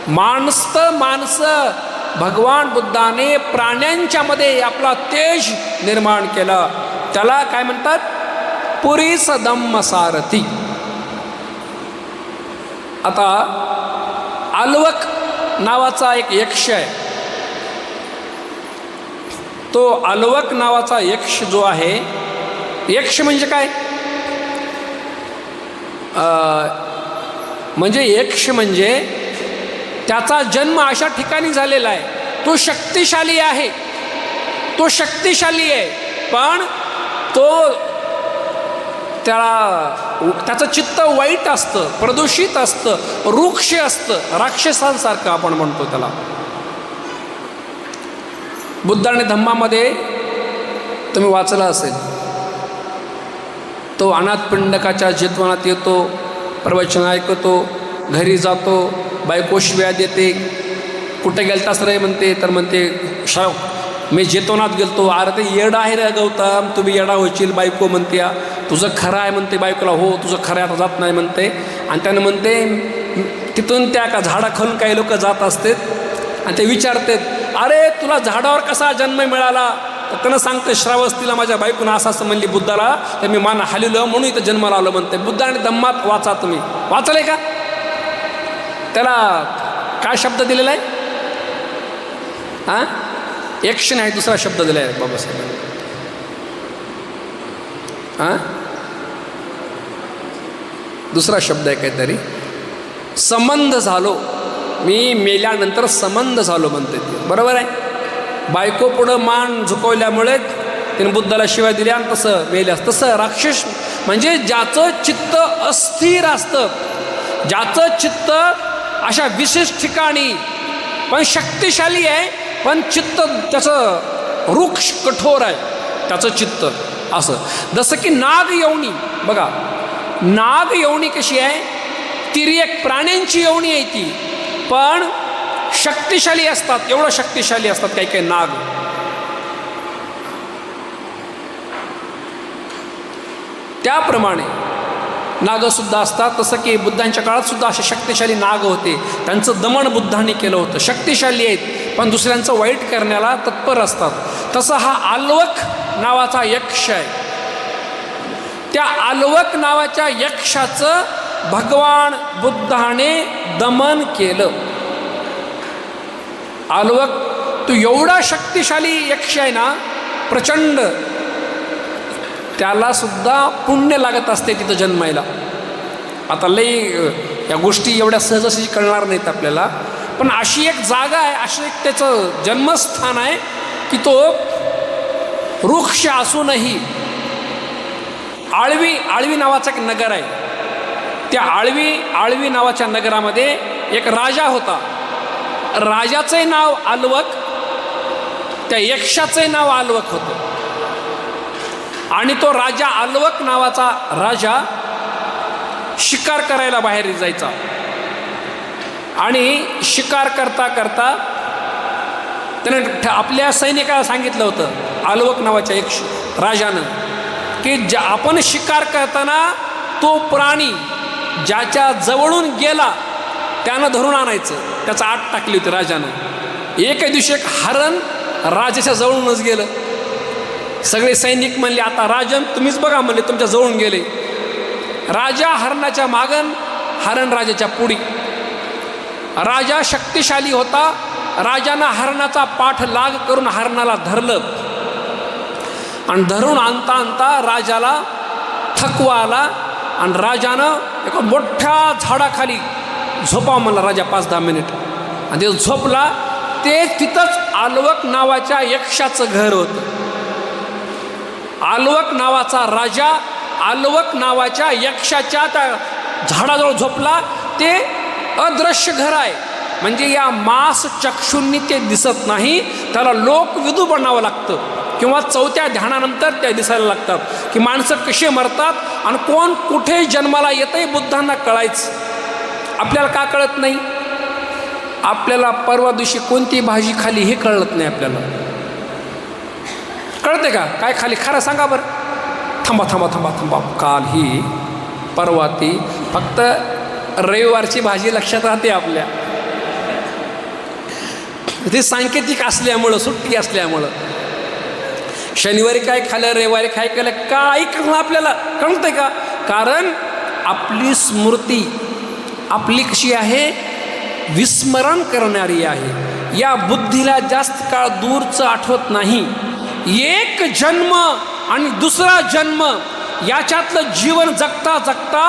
माणसं भगवान बुद्धाने प्राण्यांच्या मध्ये आपला तेज निर्माण केला. त्याला काय म्हणतात? पुरीस धम्म सारथी. आता आल्वक नावाचा एक यक्ष आहे. तो आल्वक नावाचा यक्ष जो आहे, यक्ष म्हणजे काय? म्हणजे यक्ष म्हणजे त्याचा जन्म अशा ठिकाणी झालेला आहे. तो शक्तिशाली आहे, तो शक्तिशाली आहे, पण त्याचं चित्त वाईट असतं, प्रदूषित असतं, रुक्ष असतं, राक्षसांसारखं आपण म्हणतो त्याला. बुद्ध आणि धम्मामध्ये तुम्ही वाचलं असेल, तो अनाथपिंडकाच्या जेतवनात येतो, प्रवचन ऐकतो, घरी जातो, बायको शिव्या देते. कुठे गेलतास रे म्हणते, तर म्हणते मी जेतवनात गेलतो. अरे ते येडा आहे रे गौतम, तुम्ही येडा होशील. बायको म्हणते तुझं खरं आहे म्हणते बायकोला. हो तुझं खरं आहे, आता जात नाही म्हणते. आणि त्यानं म्हणते तिथून त्या का झाडाखालून काही लोक जात असतात आणि ते विचारतात, अरे तुला झाडावर कसा जन्म मिळाला? तर त्यानं सांगते, श्रावस्तीला माझ्या बायकोनं असं म्हणली बुद्धाला, तर मी मान हलवलं म्हणून इथं जन्माला आलो म्हणते. बुद्ध आणि धम्मात वाचा, तुम्ही वाचले का? त्याला काय शब्द दिलेला आहे? हां, यक्ष नाही, दुसरा शब्द दिला आहे बाबासाहेब. हां, दुसरा शब्द आहे काहीतरी, संबंध झालो. मी मेल्यानंतर संबंध झालो म्हणते ते. बरोबर आहे. बायको पुढं मान झुकवल्यामुळे तिने बुद्धाला शिवाय दिल्या आणि तसं मेल्यास. तसं राक्षस म्हणजे ज्याचं चित्त अस्थिर असतं, ज्याचं चित्त अशा विशेष ठिकाणी पण शक्तिशाली आहे, पण चित्त त्याचं रुक्ष कठोर आहे त्याचं चित्त. असं जसं की नाग यवनी. बघा नाग यवनी कशी आहे? तिर्यक प्राण्यांची यवनी आहे ती, पण शक्तिशाली असतात. एवढं शक्तिशाली असतात काही काही नाग. त्याप्रमाणे नागसुद्धा असतात. तसं की बुद्धांच्या काळात सुद्धा असे शक्तिशाली नाग होते. त्यांचं दमन बुद्धांनी केलं होतं. शक्तिशाली आहेत पण दुसऱ्यांचं वाईट करण्याला तत्पर असतात. तसं हा आल्वक नावाचा यक्ष आहे. त्या आल्वक नावाच्या यक्षाचं भगवान बुद्धाने दमन केलं. आल्वक तो एवढा शक्तिशाली यक्ष आहे ना, प्रचंड. त्याला सुद्धा पुण्य लागत असते तिथं जन्मायला. आता लई या गोष्टी एवढ्या सहजासहजी कळणार नाहीत आपल्याला, पण अशी एक जागा आहे, असं एक त्याचं जन्मस्थान आहे की तो वृक्ष असूनही आळवी नावाचा एक नगर आहे. त्या आळवी नावाच्या नगरामध्ये एक राजा होता. राजाचे नाव आल्वक, त्या यक्षाचे नाव आल्वक होतं. आणि तो राजा आल्वक नावाचा राजा शिकार करायला बाहेर जायचा. आणि शिकार करता करता त्याने आपल्या सैनिकाला सांगितलं होतं, आल्वक नावाच्या यक्ष राजानं, की आपण शिकार करताना तो प्राणी ज्याच्या जवळून गेला त्यानं धरून आणायचं. त्याचा आट टाकली होती राजानं. एके दिवशी एक हरण राजाच्या जवळूनच गेलं. सगळे सैनिक म्हणले, आता राजन तुम्हीच बघा म्हणले, तुमच्या जवळून गेले. राजा हरणाच्या मागन, हरण राजाच्या पुढी. राजा शक्तिशाली होता. राजानं हरणाचा पाठ लाग करून हरणाला धरलं आणि धरून आणता आणता राजाला थकवा आला आणि राजानं एका मोठ्या झाडाखाली झोपाव म्हणला राजा 5-10 मिनिट. आणि ते झोपला. ते तिथंच आल्वक नावाच्या यक्षाचं घर होतं. आल्वक नावाचा राजा आल्वक नावाच्या यक्षाच्या त्या झाडाजवळ झोपला. ते अदृश्य घर आहे, म्हणजे या मास चक्षुंनी ते दिसत नाही. त्याला लोकविदू बनावं लागतं किंवा 4थ्या ध्यानानंतर त्या दिसायला लागतात की माणसं कसे मरतात आणि कोण कुठे जन्माला येतंय. बुद्धांना कळायचं, आपल्याला का कळत नाही? आपल्याला परवा दिवशी कोणती भाजी खाली हे कळत नाही. आपल्याला कळते का काय खाली? खरं सांगा बरं. थांबा थांबा थांबा थांबा, काल ही परवा ती फक्त रविवारची भाजी लक्षात राहते आपल्या. ते सांकेतिक असल्यामुळं, सुट्टी असल्यामुळं. शनिवारी काय खाल्लं, रविवारी काय केलं, काही कळलं आपल्याला, कळतंय का? कारण आपली स्मृती आपली कशी आहे, विस्मरण करणारी आहे. या बुद्धीला जास्त काळ दूरचं आठवत नाही. एक जन्म आणि दुसरा जन्म याच्यातलं जीवन जगता जगता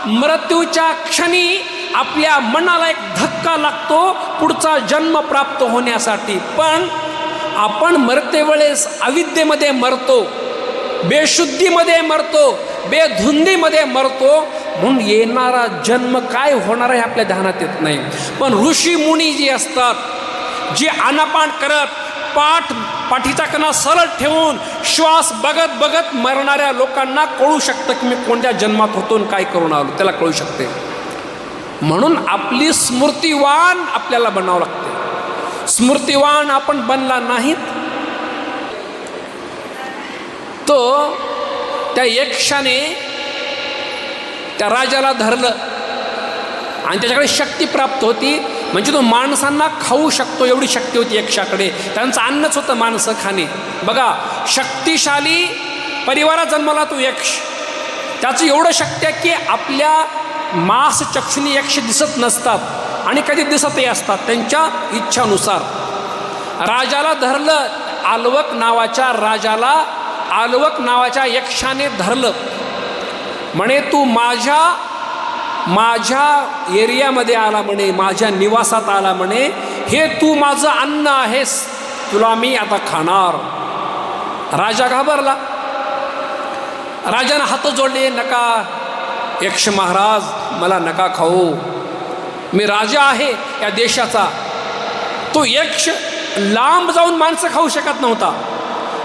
मृत्यूच्या क्षणी आपल्या मनाला एक धक्का लागतो पुढचा जन्म प्राप्त होण्यासाठी. पण आपण मरते वेळेस अविद्येमध्ये मरतो, बेशुद्धीमध्ये मरतो, बेधुंदीमध्ये मरतो. म्हणून येणारा जन्म काय होणार आहे आपल्या ध्यानात येत नाही. पण ऋषी मुनी जी असतात, जे आनापान करत पाठीचा कणा सरळ ठेवून श्वास बघत बघत मरणाऱ्या लोकांना कळू शकतं की मी कोणत्या जन्मात होतो आणि काय करून आलो, त्याला कळू शकते. म्हणून आपली स्मृतिवान आपल्याला बनावं लागते. स्मृतिवान आपण बनला नाहीत, तो त्या यक्षाने त्या राजाला धरलं आणि त्याच्याकडे शक्ती प्राप्त होती. म्हणजे तो माणसांना खाऊ शकतो एवढी शक्ती होती यक्षाकडे. त्यांचं अन्नच होतं माणसं खाणे. बघा, शक्तिशाली परिवारात जन्मला तो यक्ष. त्याचं एवढं शक्य आहे की आपल्या मांस चक्षुनी यक्ष दिसत नसतात आणि कधी दिसतही असतात त्यांच्या इच्छानुसार. राजाला धरलं, आलवक नावाच्या राजाला आलवक नावाच्या यक्षाने धरलं. म्हणे तू माझ्या एरियामध्ये आला म्हणे, माझ्या निवासात आला म्हणे, हे तू माझं अन्न आहेस, तुला मी आता खाणार. राजा घाबरला. राजानं हात जोडले, नका यक्ष महाराज, मला नका खाऊ, मी राजा आहे या देशाचा. तो यक्ष लांब जाऊन माणसं खाऊ शकत नव्हता.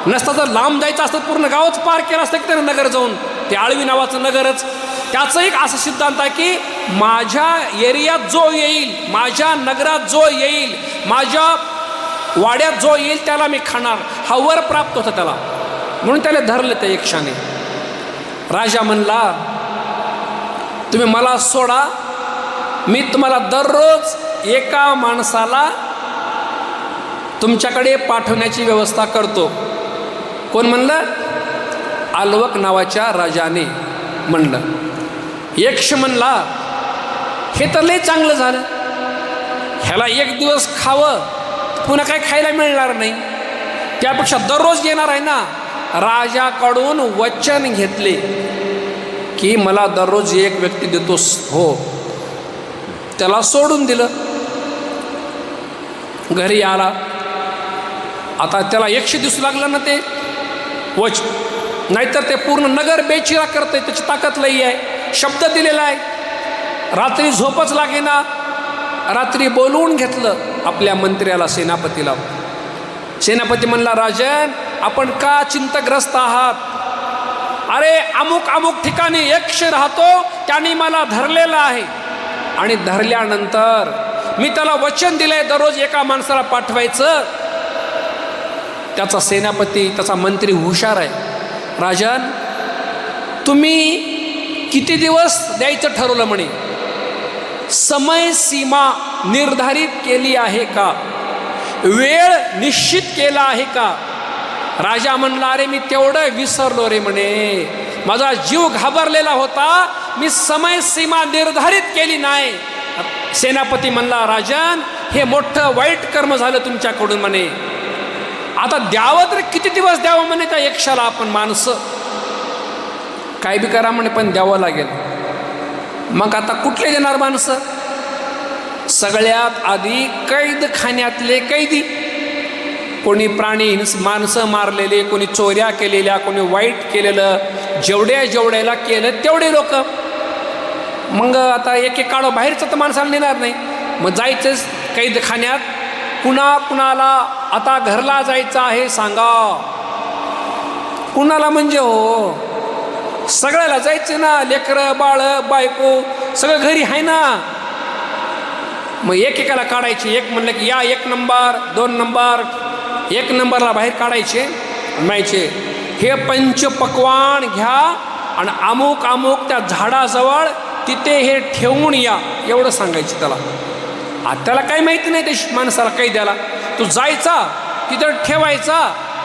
नसता जर लांब जायचं असतं पूर्ण गावच पार केलं असतं की त्यानं नगर जाऊन, ते आळवी नावाचं नगरच. त्याचं एक असं सिद्धांत आहे की माझ्या एरियात जो येईल, माझ्या नगरात जो येईल, माझ्या वाड्यात जो येईल त्याला मी खाणार, हा वर प्राप्त होता त्याला. म्हणून त्याला धरलं त्या यक्षाने. राजा म्हणला, तुम्ही मला सोडा, मी तुम्हाला दररोज एका माणसाला तुमच्याकडे पाठवण्याची व्यवस्था करतो. कोण म्हणलं? आलवक नावाच्या राजाने म्हणलं. यक्ष म्हणला, हे तर लय चांगलं झालं, ह्याला एक दिवस खावं पुन्हा काय खायला मिळणार नाही, त्यापेक्षा दररोज येणार आहे ना. राजाकडून वचन घेतले की मला दररोज एक व्यक्ती देतोस. हो, त्याला सोडून दिलं. घरी आला. आता त्याला यक्ष दिसू लागलं ना ते नाहीतर ते पूर्ण नगर बेचिरा करते, त्याची ताकद लई आहे. शब्द दिलेला आहे, रात्री झोपच लागेना. रात्री बोलवून घेतलं आपल्या मंत्र्याला, सेनापतीला. सेनापती म्हणला, राजन आपण का चिंताग्रस्त आहात? अरे अमुक अमुक ठिकाणी यक्ष राहतो, त्याने मला धरलेला आहे आणि धरल्यानंतर मी त्याला वचन दिलंय दररोज एका माणसाला पाठवायचं. त्याचा सेनापती, त्याचा मंत्री हुशार आहे. राजन तुम्ही किती दिवस द्यायचं ठरवलं म्हणे? समय सीमा निर्धारित केली आहे का? वेळ निश्चित केला आहे का? राजा म्हणला, अरे मी तेवढं विसरलो रे म्हणे, माझा जीव घाबरलेला होता, मी समय सीमा निर्धारित केली नाही. सेनापती म्हणला, राजन हे मोठं वाईट कर्म झालं तुमच्याकडून म्हणे. आता द्यावं तर किती दिवस द्यावं म्हणे त्या यक्षाला आपण माणसं? काय बी करा म्हणे पण द्यावं लागेल. मग आता कुठले देणार माणसं? सगळ्यात आधी कैदखान्यातले कैदी, कोणी प्राणी माणसं मारलेले, कोणी चोऱ्या केलेल्या, कोणी वाईट केलेलं, जेवढ्याला केलं तेवढे लोक. मग आता एक एक काढो, बाहेरचं तर माणसाला नेणार नाही. मग जायचंच कैदखान्यात. कुणाला आता घरला जायचं आहे सांगा? कुणाला म्हणजे हो, सगळ्याला जायचं ना, लेकरं बाळ बायको सगळं घरी आहे ना. मग एकेकाला काढायचे. एक म्हणलं की या 1 नंबर 2 नंबर, 1 नंबरला बाहेर काढायचे, म्हणायचे हे पंचपक्वान घ्या आणि अमुक अमुक त्या झाडाजवळ तिथे हे ठेवून या, एवढं सांगायचं त्याला. आता त्याला काही माहिती नाही त्या माणसाला, काही द्याला तू जायचा, तिथं ठेवायचा,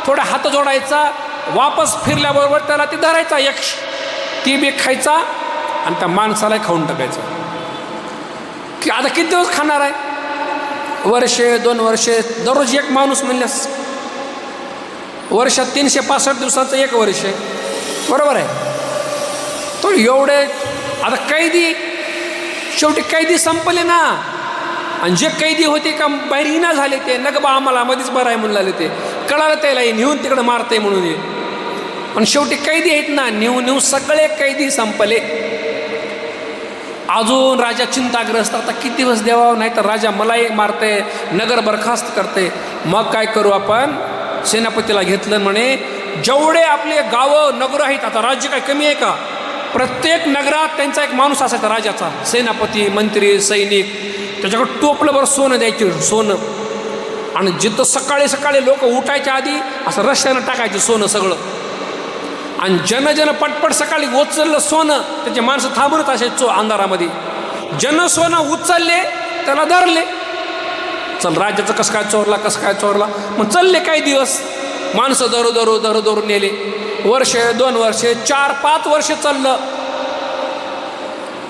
थोडा हात जोडायचा, वापस फिरल्याबरोबर त्याला ती धरायचा यक्ष, ती बी खायचा आणि त्या माणसाला खाऊन टाकायचं. की आता किती दिवस खाणार आहे? वर्षे 2 वर्षे, दररोज एक माणूस म्हणल्यास वर्षात 365 दिवसाचं 1 वर्ष, बरोबर आहे. तो एवढे आता कैदी, शेवटी कैदी संपले ना, आणि जे कैदी होते का बाहेर इना झाले ते नगबा आम्हाला मध्येच बरं आहे म्हणून लागले, ते कळालं त्याला नेऊन तिकडं मारते म्हणून ये. पण शेवटी कैदी आहेत ना, नेऊन सगळे कैदी संपले. अजून राजा चिंताग्रस्त, आता किती दिवस द्यावा, नाही तर राजा मलाही मारते, नगर बरखास्त करते. मग काय करू आपण? सेनापतीला घेतलं, म्हणे जेवढे आपले गावं नगरं आहेत, आता राज्य काय कमी आहे का? प्रत्येक नगरात त्यांचा एक माणूस असायचा राजाचा, सेनापती, मंत्री, सैनिक, त्याच्याकडे टोपलं बरं सोनं द्यायचे, सोनं. आणि जिथं सकाळी सकाळी लोक उठायच्या आधी असं रस्त्यानं टाकायचे सोनं सगळं. आणि जन पटपट सकाळी उचललं सोनं, त्याचे माणसं थांबूनच असायचो अंधारामध्ये. जन सोनं उचलले, त्याला धरले. चल राज्याचं कसं काय चोरला. मग चालले काही दिवस, माणसं धरू नेले. वर्षे 2 वर्षे 4-5 वर्ष चाललं.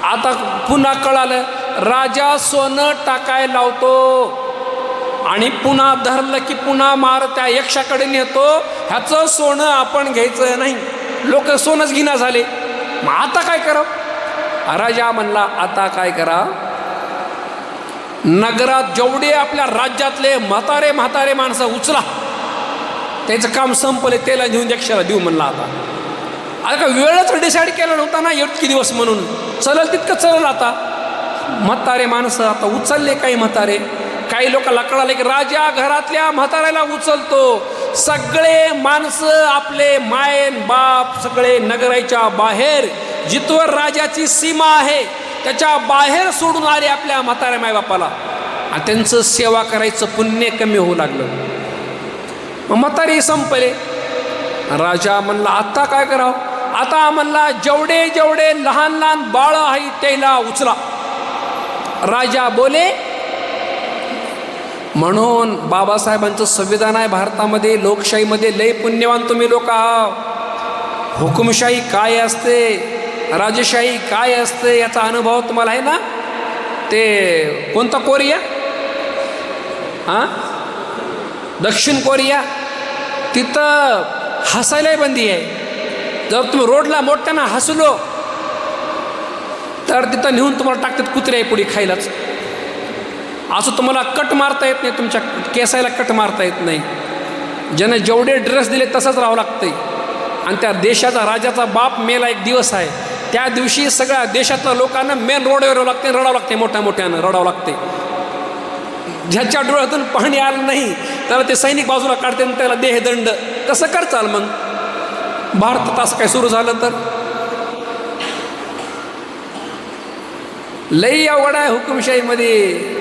आता पुन्हा कळालं, राजा सोनं टाकायला लावतो आणि पुन्हा धरलं की पुन्हा मार त्या यक्षाकडे नेतो. ह्याचं सोनं आपण घ्यायचं नाही. लोक सोनंच घेणा झाले. मग आता काय करावं? राजा म्हणला, आता काय करा, नगरात जेवढे आपल्या राज्यातले म्हातारे माणसं उचला, त्याचं काम संपले, त्याला घेऊन यक्षाला देऊ म्हणला. आता का वेळच डिसाईड केला नव्हता ना इतके दिवस म्हणून, चलल तितकं चलल. आता म्हातारे माणसं आता उचलले. काही लोकांना कळाले की राजा घरातल्या म्हाताऱ्याला उचलतो. सगळे माणसं आपले मायन बाप सगळे नगराच्या बाहेर, जिथवर राजाची सीमा आहे त्याच्या बाहेर सोडून आले आपल्या म्हाताऱ्या मायबापाला, आणि त्यांचं सेवा करायचं पुण्य कमी होऊ लागलं. मग म्हातारे संपले. राजा म्हणला, आता काय करावं? आता म्हणला, जेवढे लहान बाळ आहेत त्याला उचला. राजा बोले. म्हणून बाबासाहेबांचं संविधान आहे भारतामध्ये, लोकशाहीमध्ये लय पुण्यवान तुम्ही लोक आहात. हुकुमशाही काय असते, राजशाही काय असते याचा अनुभव तुम्हाला आहे ना. ते कोणता कोरिया, दक्षिण कोरिया, तिथं हसायलाही बंदी आहे. जर तुम्ही रोडला मोठ्यानं हसलो तर तिथं नेऊन तुम्हाला टाकतात कुत्र्या पुढे खायलाच. असं तुम्हाला कट मारता येत नाही, तुमच्या केसायला कट मारता येत नाही. ज्याने जेवढे ड्रेस दिले तसंच राहावं लागतंय. आणि त्या देशाचा राजाचा बाप मेला एक दिवस आहे, त्या दिवशी सगळ्या देशातल्या लोकांना मेन रोडवर रडावं लागते, मोठ्यानं रडावं लागते. ज्याच्या डोळ्यातून पाणी आलं नाही त्याला ते सैनिक बाजूला काढते आणि त्याला देहदंड. कसं करचाल मग भारतात असं काय सुरू झालं तर? लई अवघड आहे हुकुमशाहीमध्ये.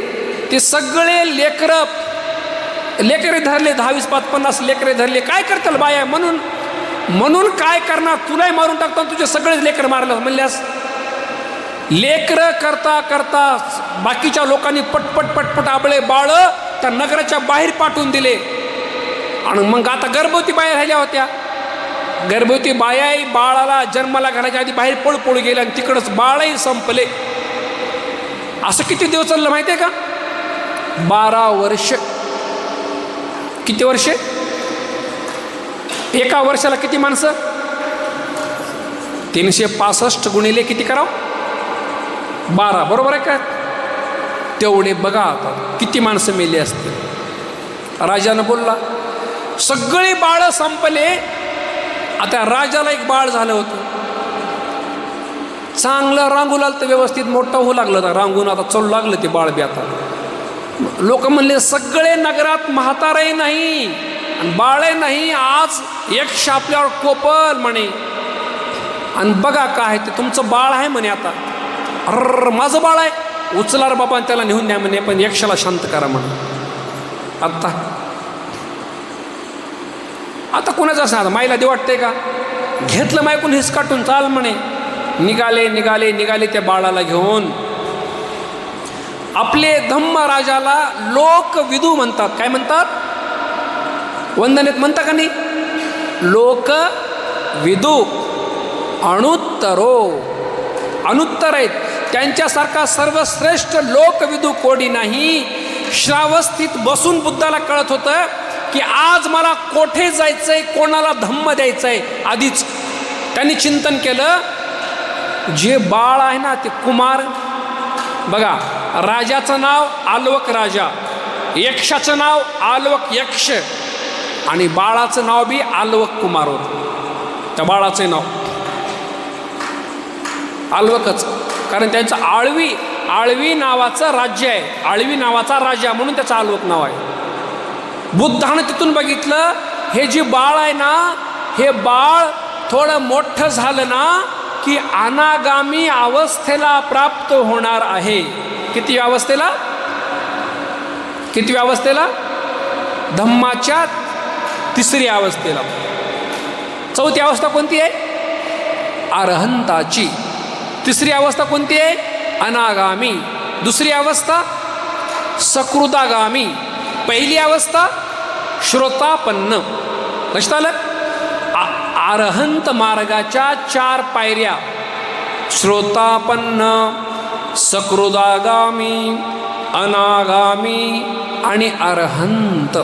ते सगळे लेकरे धरले, 10-20-50 लेकरे धरले. काय करताल बाया? म्हणून काय करणार? तुलाही मारून टाकतो, तुझे सगळेच लेकर मारलं म्हणल्यास. लेकरं करता बाकीच्या लोकांनी पटपट आबळे बाळ त्या नगराच्या बाहेर पाठवून दिले. आणि मग आता गर्भवती बाया राहिल्या होत्या. गर्भवती बायाही बाळाला जन्माला घालायच्या आधी बाहेर पळू गेल्या आणि तिकडंच बाळही संपले. असं किती दिवस चाललं माहिती आहे का? 12 वर्ष. किती वर्ष? एका वर्षाला किती माणसं? 365 गुणिले किती करावं? 12, बरोबर आहे का? तेवढे बघा आता किती माणसं मेली असते. राजानं बोलला, सगळे बाळ संपले. आता राजाला एक बाळ झालं होतं, चांगलं रांगू लागलं तर व्यवस्थित मोठं होऊ लागलं तर रांगून आता चलू लागलं ते बाळ बी. आता लोक म्हणले सगळे नगरात म्हातारे नाही आणि बाळे नाही, आज एक आपल्यावर कोपल म्हणे. आणि बघा काय ते तुमचं बाळ आहे म्हणे. आता अर माझं बाळ आहे, उचला रे बाबा त्याला नेऊन द्या म्हणे, पण यक्षाला शांत करा म्हणे. आता कुणाचं असं माईला दे वाटतंय का? घेतलं मायकून हिसकाटून चाल म्हणे. निघाले त्या बाळाला घेऊन. आपले धम्मराजाला लोकविदू म्हणतात. काय म्हणतात? वंदनेत म्हणता का नाही? लोकविदू अनुत्तर आहेत. त्यांच्यासारखा सर्वश्रेष्ठ लोकविदू कोणी नाही. श्रावस्थित बसून बुद्धाला कळत होतं की आज मला कोठे जायचंय, कोणाला धम्म द्यायचंय. आधीच त्यांनी चिंतन केलं. जे बाळ आहे ना ते कुमार, बघा राजाचं नाव आलवक राजा, यक्षाचं नाव आलवक यक्ष आणि बाळाचं नाव बी आलवक कुमार होतं. त्या बाळाचं नाव आलवकच, कारण त्यांचं आळवी नावाचं राज्य आहे. आळवी नावाचा राजा म्हणून त्याचं आलवक नाव आहे. बुद्धानं तिथून बघितलं हे जे बाळ आहे ना, हे बाळ थोडं मोठं झालं ना की अनागामी अवस्थेला प्राप्त होणार आहे. किती अवस्थेला? धम्माच्या तिसरी अवस्थेला. चौथी अवस्था कोणती आहे? अरहंताची. तिसरी अवस्था कोणती आहे? अनागामी. दुसरी अवस्था सकृदागामी. पहिली अवस्था श्रोतापन्न. लक्षात आलं? अरहंत मार्गाच्या 4 पायऱ्या: श्रोतापन्न, सकृदागामी, अनागामी आणि अरहंत.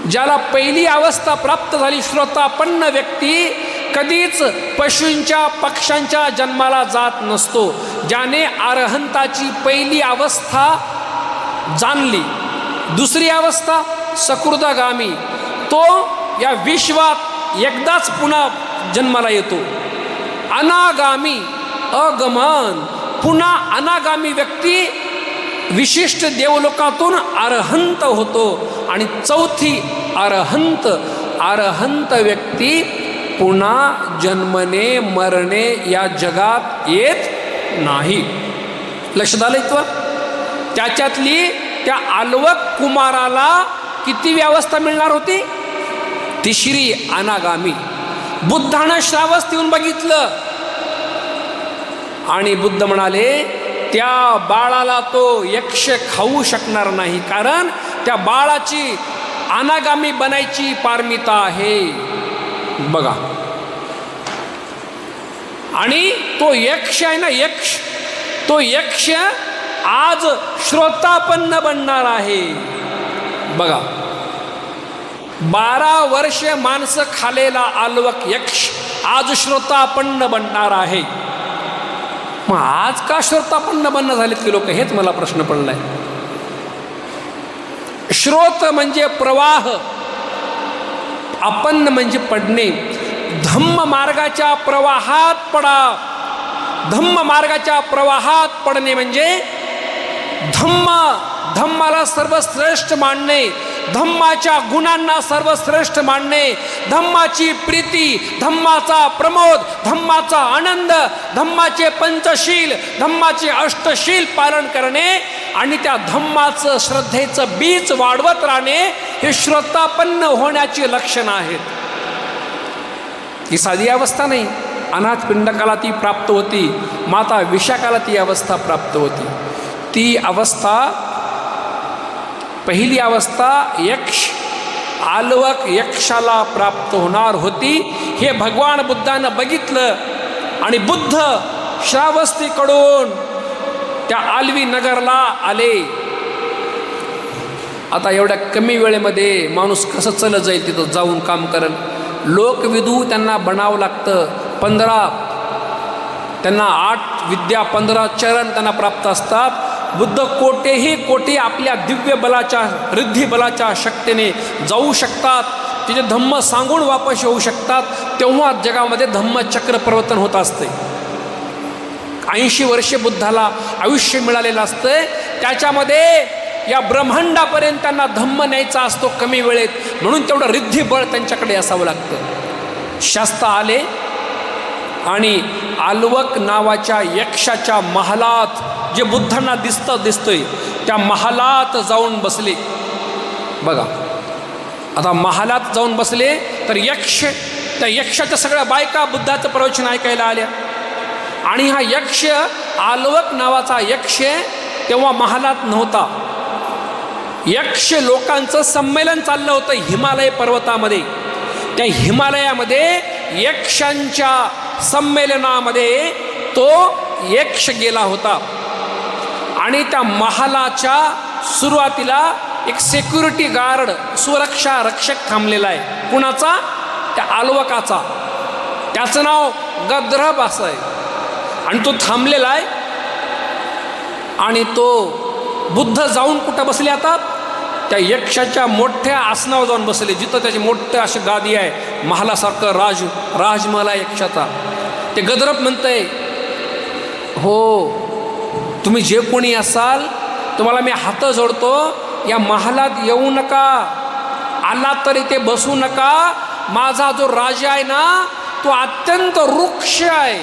ज्याला पहिली अवस्था प्राप्त झाली, श्रोतापन्न व्यक्ती कधीच पशूंच्या पक्ष्यांच्या जन्माला जात नसतो. ज्याने अरहंताची पहिली अवस्था जाणली. दुसरी अवस्था सकृदागामी, तो या विश्वात एकदाच पुन्हा जन्माला येतो. अनागामी, अगमन, पुन्हा अनागामी व्यक्ती विशिष्ट देवलोकातून अरहंत होतो. आणि चौथी अरहंत व्यक्ती पुन्हा जन्मने मरणे या जगात येत नाही. लक्षात आलं इथं? त्याच्यातली त्या आलवक कुमाराला किती अवस्था मिळणार होती? तिसरी, अनागामी. बुद्धानं श्रावस्ती येऊन बघितलं आणि बुद्ध म्हणाले त्या बाळाला तो यक्ष खाऊ शकणार नाही, कारण त्या बाळाची अनागामी बनायची पारमिता आहे. बघा, आणि तो यक्ष आहे ना, तो यक्ष आज श्रोतापन्न बनणार आहे. बघा, 12 वर्ष माणसं खालेला आलवक यक्ष आज श्रोतापन्न बनणार आहे. मग आज का श्रोतापन्न बनणं झालेत की लोक? हेच मला प्रश्न पडलाय. श्रोत म्हणजे प्रवाह, अपन्न म्हणजे पडणे. धम्म मार्गाच्या प्रवाहात पडा. धम्म मार्गाच्या प्रवाहात पडणे म्हणजे धम्माला सर्वश्रेष्ठ मानणे, धम्माच्या गुणांना सर्वश्रेष्ठ मानणे, धम्माची प्रीती, धम्माचा प्रमोद, धम्माचा आनंद, धम्माचे पंचशील, धम्माचे अष्टशील पालन करणे आणि त्या धम्माचं श्रद्धेचं बीज वाढवत राहणे हे श्रोतापन्न होण्याची लक्षणं आहेत. ही साधी अवस्था नाही. अनाथ पिंडकाला ती प्राप्त होती, माता विशाखाला ती अवस्था प्राप्त होती. ती अवस्था, पहिली अवस्था यक्ष आलवक यक्षाला प्राप्त होणार होती. हे भगवान बुद्धानं बघितलं आणि बुद्ध श्रावस्तीकडून त्या आलवी नगरला आले. आता एवढ्या कमी वेळेमध्ये माणूस कसं चलत जाईल तिथं जाऊन काम करेल? लोकविदू त्यांना बनावं लागतं. 8 विद्या 15 चरण त्यांना प्राप्त असतात. बुद्ध कोटी आपल्या दिव्य बलाच्या, रिद्धी बलाच्या शक्तीने जाऊ शकतात. तिथे धम्म सांगून वापस येऊ शकतात. तेव्हा जगामध्ये धम्मचक्र प्रवर्तन होत असते. 80 वर्षे बुद्धाला आयुष्य मिळालेलं असतं. त्याच्यामध्ये या ब्रह्मांडापर्यंत त्यांना धम्म न्यायचा असतो कमी वेळेत, म्हणून तेवढं रिद्धी बळ त्यांच्याकडे असावं लागतं. शास्त्र आले आणि आलवक नावाच्या यक्षाच्या महालात, जे बुद्धांना दिसतोय त्या महालात जाऊन बसले. बघा, आता महालात जाऊन बसले तर त्या यक्षाच्या सगळ्या बायका बुद्धाचं प्रवचन ऐकायला आल्या. आणि हा यक्ष आलवक नावाचा यक्ष तेव्हा महालात नव्हता. यक्ष लोकांचं संमेलन चाललं होतं हिमालय पर्वतामध्ये. त्या हिमालयामध्ये यक्षांच्या संमेलनामध्ये तो यक्ष गेला होता. आणि त्या महालाच्या सुरुवातीला एक सिक्युरिटी गार्ड, सुरक्षा रक्षक थांबलेला आहे. कुणाचा? त्या आलवकाचा. त्याचं नाव गद्रभ असं आहे. आणि तो थांबलेला आहे. आणि तो बुद्ध जाऊन कुठं बसले आता? त्या यक्षाच्या मोठ्या आसनावर जाऊन बसले, जिथं त्याची मोठं अशी गादी आहे, महालासारखं राजमहल आहे यक्षाचा. ते गद्रभ म्हणतंय, हो तुम्ही जे कोणी असाल तुम्हाला मी हात जोडतो, या महालात येऊ नका, आला तरी ते बसू नका. माझा जो राजा आहे ना तो अत्यंत रुक्ष आहे,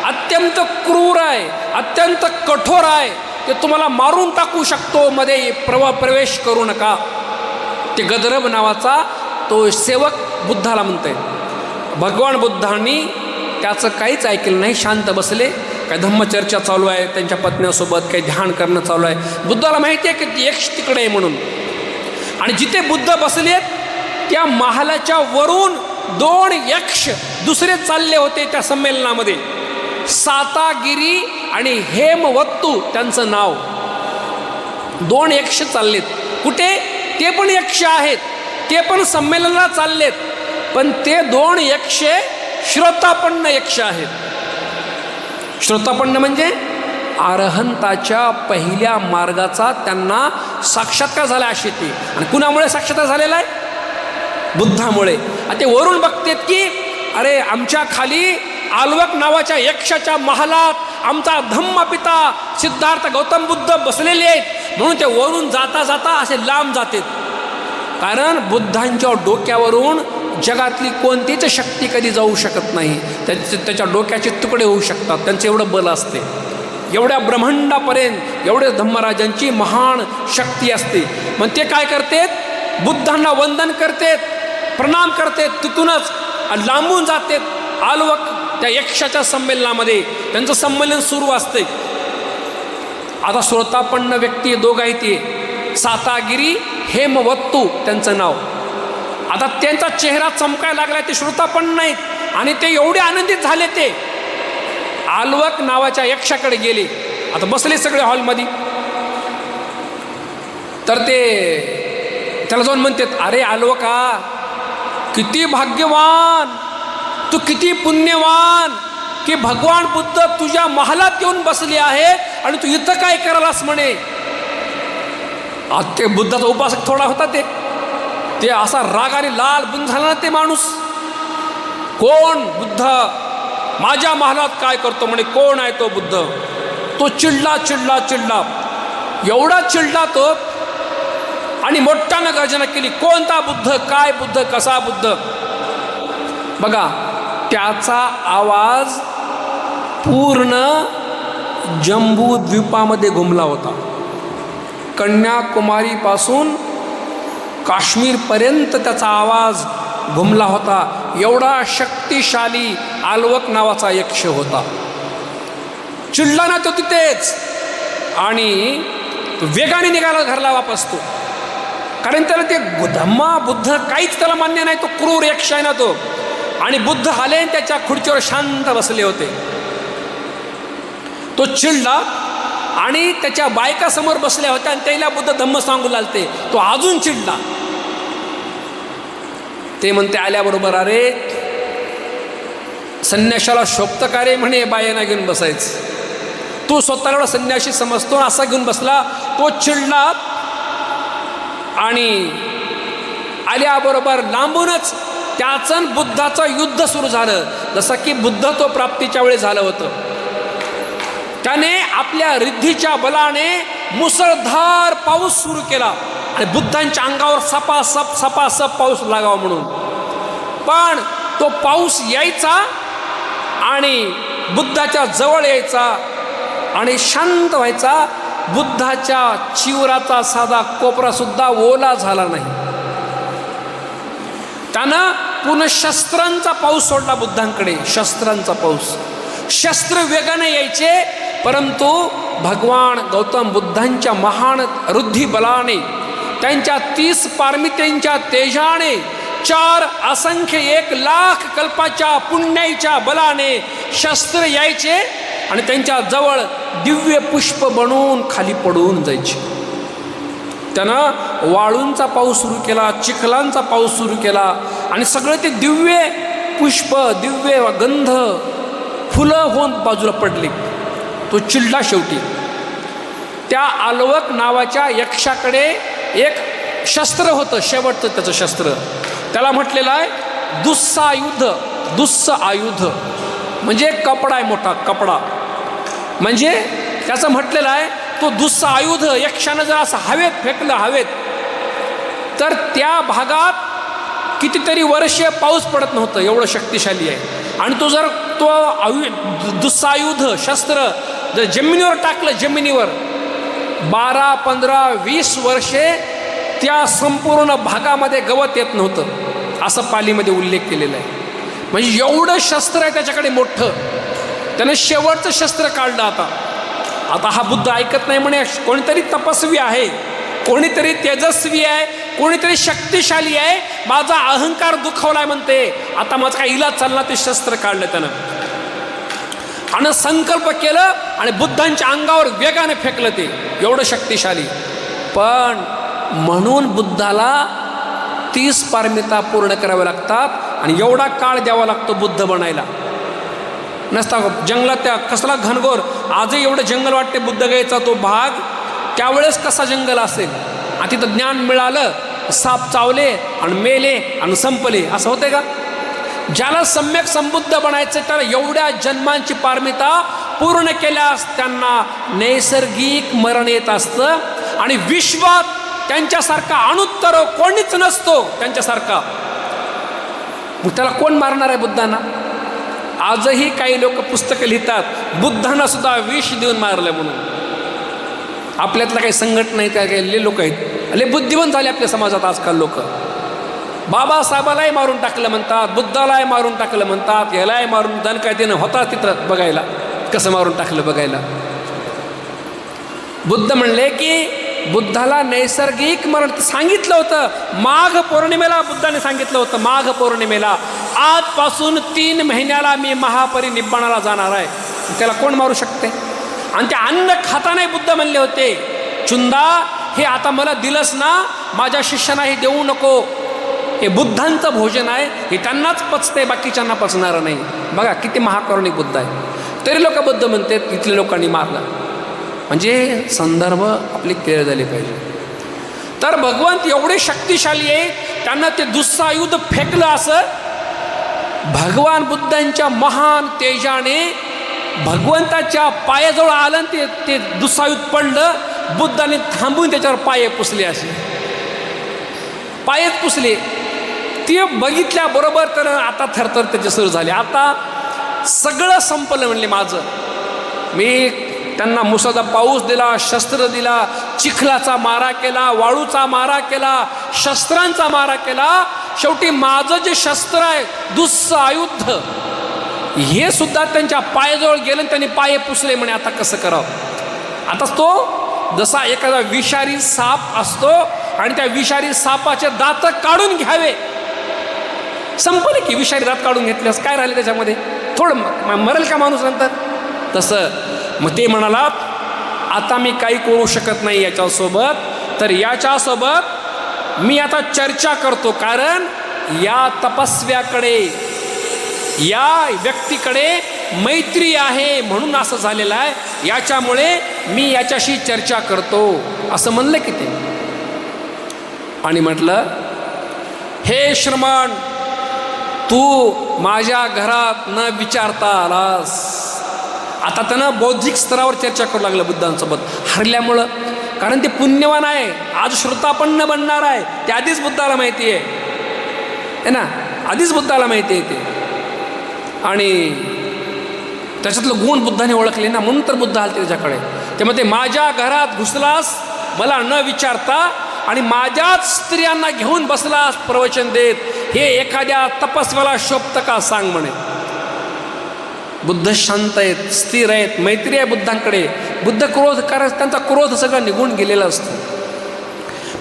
अत्यंत क्रूर आहे, अत्यंत कठोर आहे. ते तुम्हाला मारून टाकू शकतो, मध्ये प्रवेश करू नका. ते गद्रभ नावाचा तो सेवक बुद्धाला म्हणतोय. भगवान बुद्धांनी त्याचं काहीच ऐकलं नाही, शांत बसले. काही धम्मचर्चा चालू आहे त्यांच्या पत्न्यासोबत, काही ध्यान करणं चालू आहे. बुद्धाला माहिती आहे की यक्ष तिकडे आहे म्हणून. आणि जिथे बुद्ध बसलेत त्या महालाच्या वरून 2 यक्ष दुसरे चालले होते त्या संमेलनामध्ये. सातागिरी आणि हेमवत्तू त्यांचं नाव. 2 यक्ष चाललेत. कुठे? ते पण यक्ष आहेत, ते पण संमेलनाला चाललेत, पण ते 2 यक्ष श्रोतापन्न यक्ष आहेत. श्रोतापन्न म्हणजे अरहंताच्या पहिल्या मार्गाचा त्यांना साक्षात्कार झाला अशी ती. आणि कुणामुळे साक्षात्कार झालेला आहे? बुद्धामुळे. आणि ते वरून बघतेत की अरे आमच्या खाली आलवक नावाच्या यक्षाच्या महालात आमचा धम्मपिता सिद्धार्थ गौतम बुद्ध बसलेले आहेत. म्हणून ते वरून जाता जाता असे लांब जातात. कारण बुद्धांच्या डोक्यावरून जगातली कोणतीच शक्ती कधी जाऊ शकत नाही. त्याच्या डोक्याचे तुकडे होऊ शकतात, त्यांचं एवढं बल असते. एवढ्या ब्रह्मांडापर्यंत एवढे धम्मराजांची महान शक्ती असते. मग ते काय करतात? बुद्धांना वंदन करतात, प्रणाम करतात, तिथूनच लांबून जातात आलवक त्या यक्षाच्या संमेलनामध्ये. त्यांचं संमेलन सुरू असते. आता श्रोतापन्न व्यक्ती 2 आहेत, ते सातागिरी हेमवत्तू त्यांचं नाव. आता त्यांचा चेहरा चमकायला लागला, ते श्रोतापन्न नाहीत. आणि ते एवढे आनंदित झाले, ते आलवक नावाच्या यक्षाकडे गेले. आता बसले सगळे हॉलमध्ये. तर ते त्याला जाऊन म्हणतात, अरे आलवका किती भाग्यवान, तू किती पुण्यवान की भगवान बुद्ध तुझ्या महालात येऊन बसले आहेत आणि तू इथं काय करायलास म्हणे. ते बुद्धाचा उपासक थोडा होता, ते असा रागाने लाल बुंद झाला ना ते माणूस. कोण बुद्ध माझ्या महालात काय करतो म्हणे, कोण आहे तो बुद्ध? तो चिडला चिडला चिडला, एवढा चिडला तो. आणि मोठ्यानं गर्जना केली, कोणता बुद्ध, काय बुद्ध, कसा बुद्ध? बघा त्याचा आवाज पूर्ण जम्बू द्वीपामध्ये घुमला होता. कन्याकुमारीपासून काश्मीरपर्यंत त्याचा आवाज घुमला होता. एवढा शक्तिशाली आलवक नावाचा यक्ष होता. चिडला ना तो तिथेच. आणि वेगाने निघाला घरला वापस तो. कारण त्याला ते धम्मा बुद्ध काहीच त्याला मान्य नाही, तो क्रूर यक्ष आहे ना तो. आणि बुद्ध आले त्याच्या खुर्चीवर शांत बसले होते. तो चिडला आणि त्याच्या बायका समोर बसल्या होत्या आणि त्याला बुद्ध धम्म सांगू लागते. तो अजून चिडला. ते म्हणते आल्याबरोबर, अरे संन्याशाला शोभतं का रे म्हणे बायांना घेऊन बसायचं. तू स्वतःला एवढा संन्याशी समजतो, असा घेऊन बसला. तो चिडला आणि आल्याबरोबर लांबूनच त्याचं बुद्धाचं युद्ध सुरू झालं. जसं की बुद्ध तो प्राप्तीच्या वेळी झालं होतं. त्याने आपल्या रिद्धीच्या बलाने मुसळधार पाऊस सुरू केला आणि बुद्धांच्या अंगावर सपासप पाऊस लागावा म्हणून. पण तो पाऊस यायचा आणि बुद्धाच्या जवळ यायचा आणि शांत व्हायचा. बुद्धाच्या चिवराचा साधा कोपरासुद्धा ओला झाला नाही. त्यानं पुन्हा शस्त्रांचा पाऊस सोडला बुद्धांकडे. शस्त्रांचा पाऊस, शस्त्र वेगाने यायचे परंतु भगवान गौतम बुद्धांच्या महान रुद्धी बलाने, त्यांच्या 30 पारमितेंच्या तेजाने, 4 असंख्य 1,00,000 कल्पाच्या पुण्याच्या बलाने शस्त्र यायचे आणि त्यांच्या जवळ दिव्य पुष्प बनवून खाली पडून जायचे. त्यानं वाळूंचा पाऊस सुरू केला, चिखलांचा पाऊस सुरू केला आणि सगळे ते दिव्य पुष्प, दिव्य गंध, फुलं होऊन बाजूला पडली. तो चिडला शेवटी. त्या आलवक नावाच्या यक्षाकडे एक शस्त्र होतं, शेवटचं त्याचं शस्त्र. त्याला म्हटलेलं आहे दुस्सायुध. दुस्स आयुध म्हणजे कपडा आहे, मोठा कपडा. म्हणजे त्याचं म्हटलेलं आहे तो दुस्स आयुध यक्षानं जर असं हवेत फेकलं, हवेत, तर त्या भागात कितीतरी वर्षे पाऊस पडत नव्हतं, एवढं शक्तिशाली आहे. आणि तो जर तो दुस्सायुध शस्त्र जर जमिनीवर टाकलं, जमिनीवर 12, 15, 20 वर्षे त्या संपूर्ण भागामध्ये गवत येत नव्हतं, असं पालीमध्ये उल्लेख केलेला आहे. म्हणजे एवढं शस्त्र आहे त्याच्याकडे मोठं. त्यानं शेवटचं शस्त्र काढलं. आता हा बुद्ध ऐकत नाही म्हणे. कोणीतरी तपस्वी आहे, कोणीतरी तेजस्वी आहे, कोणीतरी शक्तिशाली आहे, माझा अहंकार दुखावलाय म्हणते. आता माझा काही इलाज चालला, ते शस्त्र काढलं त्यानं आणि संकल्प केलं आणि बुद्धांच्या अंगावर वेगाने फेकलं. ते एवढं शक्तिशाली. पण म्हणून बुद्धाला 30 पारमिता पूर्ण कराव्या लागतात आणि एवढा काळ द्यावा लागतो बुद्ध बनायला. नसता जंगलात त्या कसला घनघोर, आजही एवढं जंगल वाटते बुद्ध गायचा तो भाग. त्यावेळेस कसा जंगल असेल. आणि तिथं ज्ञान मिळालं, साप चावले आणि मेले आणि संपले, असं होते का? ज्याला सम्यक संबुद्ध बनायचं त्याला एवढ्या जन्मांची पारमिता पूर्ण केल्यास त्यांना नैसर्गिक मरण येत असतं. आणि विश्वात त्यांच्यासारखा अणुत्तर कोणीच नसतो त्यांच्यासारखा. मग त्याला कोण मारणार आहे बुद्धांना? आजही काही लोक पुस्तकं लिहितात बुद्धांना सुद्धा विष देऊन मारलं म्हणून. आपल्यातलं काही संघटना नाही, काही लोक आहेत, लय बुद्धिमान झाले आपल्या समाजात आजकाल लोक. बाबासाहेबालाही मारून टाकलं म्हणतात, बुद्धालाही मारून टाकलं म्हणतात, यालाही मारून. दन काय देणं होता तिथं बघायला, कसं मारून टाकलं बघायला. बुद्ध म्हणले की बुद्धाला नैसर्गिक मरण सांगितलं होतं. माघ पौर्णिमेला बुद्धाने सांगितलं होतं, माघ पौर्णिमेला आजपासून 3 महिन्याला मी महापरिनिब्बाणाला जाणार आहे. त्याला कोण मारू शकते? आणि ते अन्न खाता नाही बुद्ध म्हणले होते. चुंदा हे आता मला दिलंस ना, माझ्या शिष्यांनाही देऊ नको. हे बुद्धांचं भोजन आहे, हे त्यांनाच पचते, बाकीच्यांना पचणारं नाही. बघा किती महाकरुणिक बुद्ध आहे. तरी लोक बुद्ध म्हणतात इथल्या लोकांनी मारलं. म्हणजे संदर्भ आपले क्लिअर झाले पाहिजे. तर भगवंत एवढे शक्तिशाली आहे, त्यांना ते दुस्सायुध फेकलं. असं भगवान बुद्धांच्या महान तेजाने भगवंताच्या पायाजवळ आलं, ते दुस्सायुध पडलं. बुद्धाने थांबून त्याच्यावर पाय पुसले, असे पायच पुसले. ते बघितल्याबरोबर तर आता थरथर त्याचे सुरू झाले. आता सगळं संपलं म्हणले माझं. मी त्यांना मुसळधार पाऊस दिला, शस्त्र दिला, चिखलाचा मारा केला, वाळूचा मारा केला, शस्त्रांचा मारा केला. शेवटी माझं जे शस्त्र आहे दुस्स आयुध, हे सुद्धा त्यांच्या पायाजवळ गेलं, त्यांनी पाय पुसले. म्हणे आता कसं करावं? आता तो जसा एखादा विषारी साप असतो आणि त्या विषारी सापाचे दात काढून घ्यावे. संपले की विषारी दात काढून घेतल्यास काय राहिले त्याच्यामध्ये? थोडं मरेल का माणूस नंतर? तसं मग ते म्हणाला आता मी काही करू शकत नाही याच्यासोबत, तर याच्यासोबत मी आता चर्चा करतो. कारण या तपस्व्याकडे, या व्यक्तीकडे मैत्री आहे म्हणून असं झालेलं आहे. याच्यामुळे मी याच्याशी चर्चा करतो, असं म्हणलं की ते. आणि म्हटलं हे श्रमण, तू माझ्या घरात न विचारता आलास. आता त्यानं बौद्धिक स्तरावर चर्चा करू लागलं बुद्धांसोबत, हरल्यामुळं. कारण ते पुण्यवान आहे, आज श्रोतापन्न बनणार आहे. ते आधीच बुद्धाला माहिती आहे ना, आधीच बुद्धाला माहिती आहे ते. आणि त्याच्यातलं गुण बुद्धाने ओळखले ना, म्हणून तर बुद्ध आले त्याच्याकडे. त्यामध्ये माझ्या घरात घुसलास मला न विचारता आणि माझ्याच स्त्रियांना घेऊन बसलास प्रवचन देत, हे एखाद्या तपस्वाला शोभतं का सांग म्हणे. बुद्ध शांत आहेत, स्थिर आहेत, मैत्री आहे बुद्धांकडे. बुद्ध क्रोध कारण त्यांचा क्रोध सगळा निघून गेलेला असतो.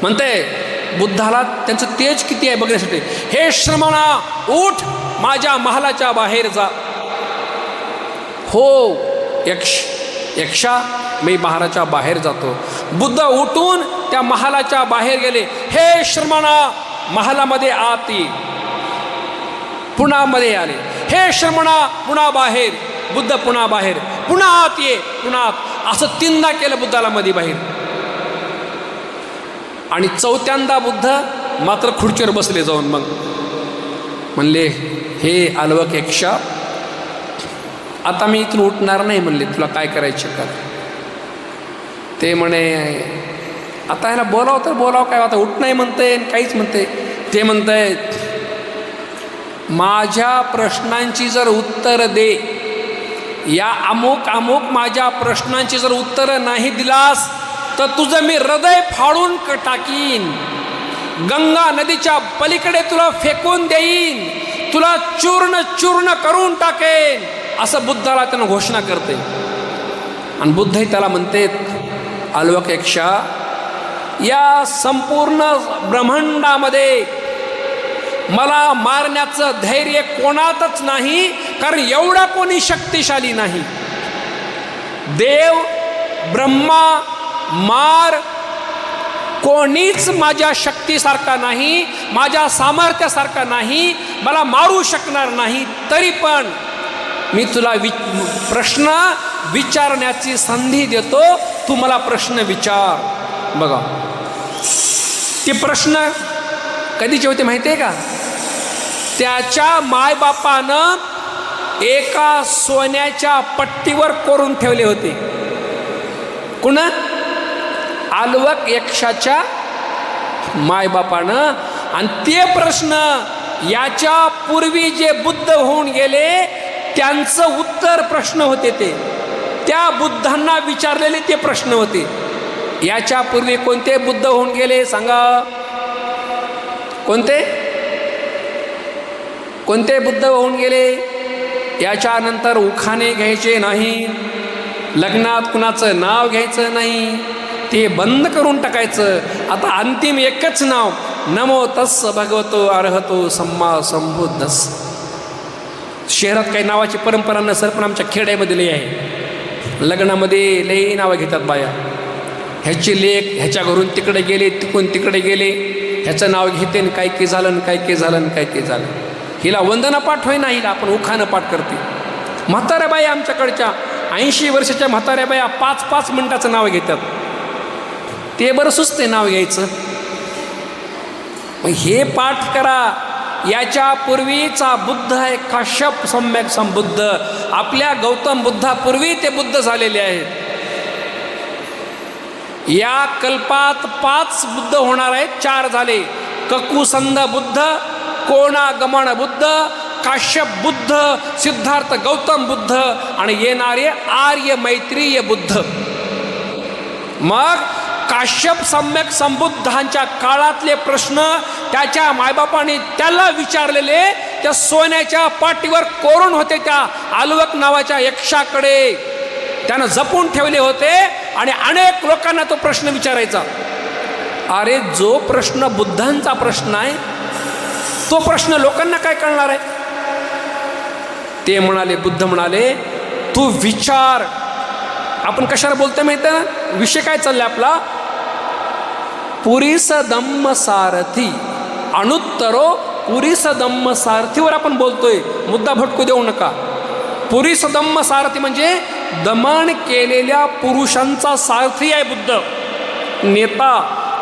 म्हणते बुद्धाला त्यांचं तेज किती आहे बघण्यासाठी, हे श्रमणा उठ, माझ्या महालाच्या बाहेर जा. हो यक्षा, मी महालाच्या बाहेर जातो. बुद्ध उठून त्या महालाच्या बाहेर गेले. हे श्रमणा, महालामध्ये आत ये. पुन्हा मध्ये आले. हे श्रमणा, पुन्हा बाहेर. बुद्ध पुन्हा बाहेर, पुन्हा आत ये, पुन्हा आत. असं 3दा केलं बुद्धाला मध्ये बाहेर. आणि 4थ्यांदा बुद्ध मात्र खुर्चीवर बसले जाऊन. मग म्हणले, हे आलवक यक्षा, आता मी इथून उठणार नाही. म्हणले, तुला काय करायचे कर. ते म्हणे, आता ह्याला बोलाव तर बोलाव काय, आता उठ नाही म्हणते, काहीच म्हणते. ते म्हणताय, माझ्या प्रश्नांची जर उत्तर दे, या अमुक अमुक माझ्या प्रश्नांची जर उत्तर नाही दिलास तर तुझं मी हृदय फाडून टाकीन, गंगा नदीच्या पलीकडे तुला फेकून देईन, तुला चूर्ण चूर्ण करून टाकेन, असं बुद्धाला त्यानं घोषणा करते. आणि बुद्धही त्याला म्हणते, आलवक यक्षा, या संपूर्ण ब्रह्मांडामध्ये मला मारण्याचं धैर्य कोणातच नाही, कारण एवढा कोणी शक्तिशाली नाही. देव, ब्रह्मा, मार कोणीच माझ्या शक्तीसारखा नाही, माझ्या सामर्थ्यासारखा नाही, मला मारू शकणार नाही. तरी पण मी तुला प्रश्न विचारण्याची संधी देतो, तू मला प्रश्न विचार. बघा, ते प्रश्न कधीचे होते माहिती आहे का? त्याच्या मायबापानं एका सोन्याच्या पट्टीवर कोरून ठेवले होते. कुण? आलवक यक्षाच्या मायबापानं. आणि ते प्रश्न याच्या पूर्वी जे बुद्ध होऊन गेले त्यांचं उत्तर प्रश्न होते. ते त्या बुद्धांना विचारलेले ते प्रश्न होते. याच्या पूर्वी कोणते बुद्ध होऊन गेले सांगा? कोणते कोणते बुद्ध होऊन गेले? याच्यानंतर उखाणे घ्यायचे नाही, लग्नात कुणाचं नाव घ्यायचं नाही, ते बंद करून टाकायचं. आता अंतिम एकच नाव, नमो तस्स भगवतो अर्हतो सम्मा संबुद्धस. शहरात काही नावाची परंपरा नसेल, पण आमच्या खेड्यामध्ये लई आहे. लग्नामध्ये लई नावं घेतात बाया. ह्याचे लेख ह्याच्या घरून तिकडे गेले, तिकडून तिकडे गेले, ह्याचं नाव घेते, आणि काय की झालं, काय की झालं, काय की झालं. हिला वंदना पाठ होईना, हिला आपण उखाणं पाठ करते. म्हाताऱ्या बाया आमच्याकडच्या 80 वर्षाच्या म्हाताऱ्या बाया 5-5 मिनिटाचं नाव घेतात. ते बरं सुचते नाव घ्यायचं. मग हे पाठ करा. याच्या पूर्वीचा बुद्ध आहे काश्यप सम्यक संबुद्ध. आपल्या गौतम बुद्धापूर्वी ते बुद्ध झालेले आहेत. या कल्पात 5 बुद्ध होणार आहेत. 4 झाले. ककुसंध बुद्ध, कोणागमन बुद्ध, काश्यप बुद्ध, सिद्धार्थ गौतम बुद्ध आणि येणारे आर्य मैत्रीय बुद्ध. मग काश्यप सम्यक संबुद्धांच्या काळातले प्रश्न त्याच्या मायबापाने त्याला विचारलेले त्या सोन्याच्या पाटीवर कोरून होते. त्या आलवक नावाच्या यक्षाकडे त्यानं जपून ठेवले होते. आणि अनेक लोकांना तो प्रश्न विचारायचा. अरे, जो प्रश्न बुद्धांचा प्रश्न आहे तो प्रश्न लोकांना काय कळणार आहे? ते म्हणाले, बुद्ध म्हणाले, तू विचार. आपण कशाला बोलतोय माहिती आहे? विषय काय चाललाय आपला? पुरीस धम्म सारथी, अनुत्तरो पुरीस धम्म सारथीवर आपण बोलतोय. मुद्दा भटकू देऊ नका. पुरीस धम्म सारथी म्हणजे दमन केलेल्या पुरुषांचा सारथी आहे बुद्ध. नेता,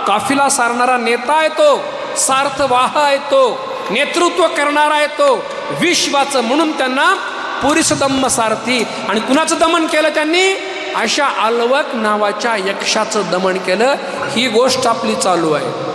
काफिला सारणारा नेता आहे तो, सार्थवाह आहे तो, नेतृत्व करणारा आहे तो विश्वाचं. म्हणून त्यांना पुरीस धम्म सारथी. आणि कुणाचं दमन केलं त्यांनी? अशा आलवक नावाच्या यक्षाचं दमन केलं. ही गोष्ट आपली चालू आहे.